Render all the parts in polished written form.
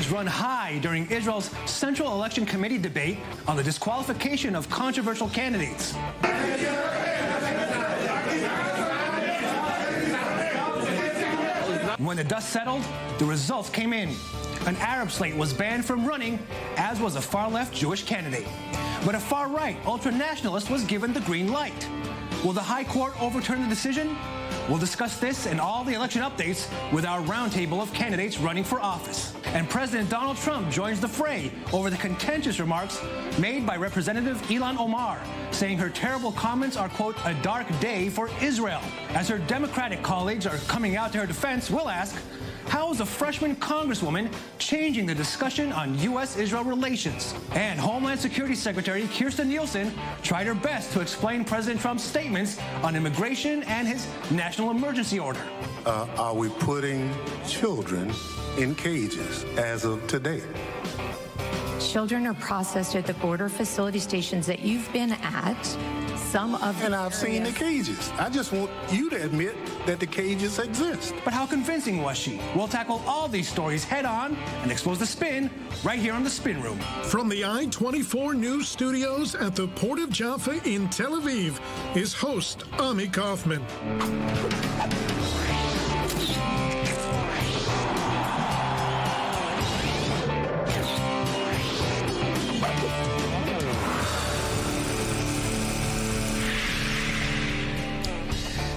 tensions run high during Israel's Central Election Committee debate on the disqualification of controversial candidates. When the dust settled, the results came in. An Arab slate was banned from running, as was a far-left Jewish candidate. But a far-right ultra-nationalist was given the green light. Will the High Court overturn the decision? We'll discuss this and all the election updates with our roundtable of candidates running for office. And President Donald Trump joins the fray over the contentious remarks made by Representative Ilhan Omar, saying her terrible comments are, quote, a dark day for Israel. As her Democratic colleagues are coming out to her defense, we'll ask, how is a freshman congresswoman changing the discussion on U.S.-Israel relations? And Homeland Security Secretary Kirstjen Nielsen tried her best to explain President Trump's statements on immigration and his national emergency order. Are we putting children in cages as of today? Children are processed at the border facility stations that you've been at. Some of And I've seen the cages. I just want you to admit that the cages exist. But how convincing was she? We'll tackle all these stories head-on and expose the spin right here on the Spin Room. From the I-24 News Studios at the Port of Jaffa in Tel Aviv is host Ami Kaufman.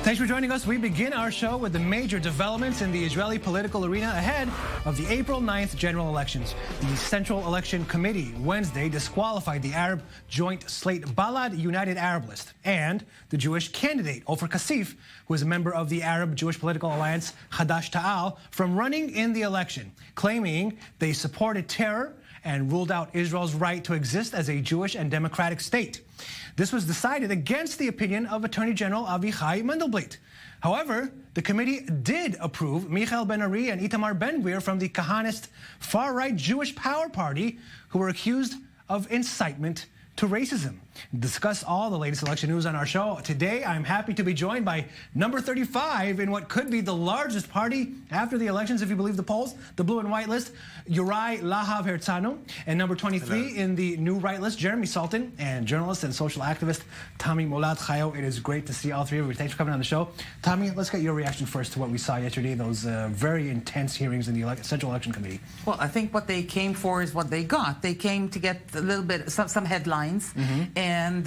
Thanks for joining us. We begin our show with the major developments in the Israeli political arena ahead of the April 9th general elections. The Central Election Committee Wednesday disqualified the Arab joint slate Balad United Arab List and the Jewish candidate Ofer Kasif, who is a member of the Arab Jewish political alliance Hadash Ta'al, from running in the election, claiming they supported terror and ruled out Israel's right to exist as a Jewish and democratic state. This was decided against the opinion of Attorney General Avichai Mandelblit. However, the committee did approve Michael Ben-Ari and Itamar Ben-Gvir from the Kahanist far-right Jewish Power Party, who were accused of incitement to racism. Discuss all the latest election news on our show. Today, I'm happy to be joined by number 35 in what could be the largest party after the elections, if you believe the polls, the blue and white list, Yorai, Lahav, Hertzanu, and number 23 in the new right list, Jeremy Saltan, and journalist and social activist Tommy Molad Chayo. It is great to see all three of you. Thanks for coming on the show. Tommy, let's get your reaction first to what we saw yesterday, those very intense hearings in the Central Election Committee. Well, I think what they came for is what they got. They came to get a little bit, some headlines, and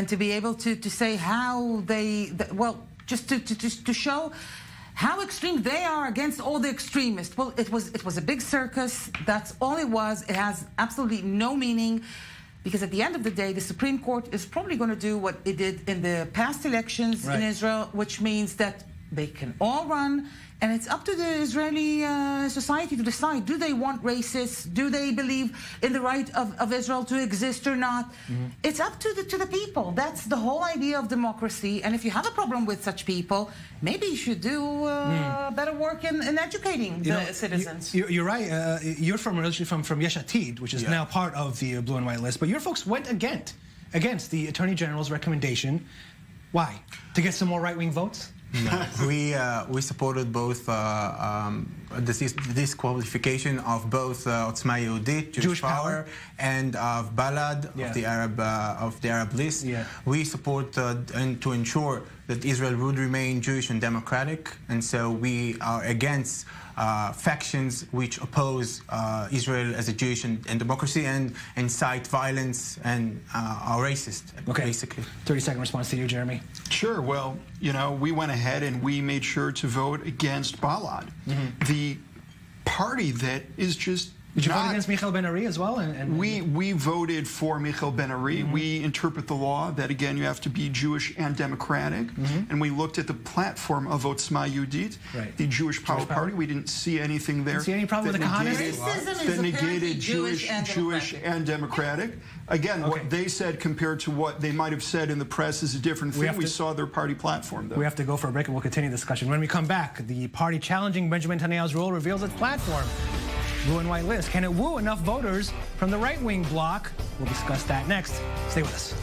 to be able to say how they, well, just to show how extreme they are against all the extremists. Well, it was a big circus. That's all it was. It has absolutely no meaning, because at the end of the day, the Supreme Court is probably going to do what it did in the past elections in Israel, which means that they can all run, and it's up to the Israeli society to decide, do they want racists? Do they believe in the right of Israel to exist or not? It's up to the people. That's the whole idea of democracy. And if you have a problem with such people, maybe you should do better work in educating the citizens. You're right. You're originally from Yesh Atid, which is now part of the blue and white list. But your folks went against the Attorney General's recommendation. Why? To get some more right-wing votes? No, we supported both the disqualification of both Otzma Yehudit, Jewish Power, and of Balad, of the Arab list. We support and to ensure that Israel would remain Jewish and democratic, and so we are against factions which oppose Israel as a Jewish and democracy and incite violence and are racist, basically. 30-second response to you, Jeremy. Sure. Well, you know, we went ahead and we made sure to vote against Balad, the party that is just Did you vote against Michael Ben-Ari as well? We voted for Michael Ben-Ari. We interpret the law that, again, you have to be Jewish and democratic. And we looked at the platform of Otzma Yehudit, the Jewish Power Party. We didn't see anything there. Didn't see any problem with the Kahanists? That negated Jewish and democratic. Again, what they said compared to what they might have said in the press is a different thing. We saw their party platform, though. We have to go for a break, and we'll continue the discussion. When we come back, the party challenging Benjamin Netanyahu's rule reveals its platform. Blue and white list. Can it woo enough voters from the right-wing bloc? We'll discuss that next. Stay with us.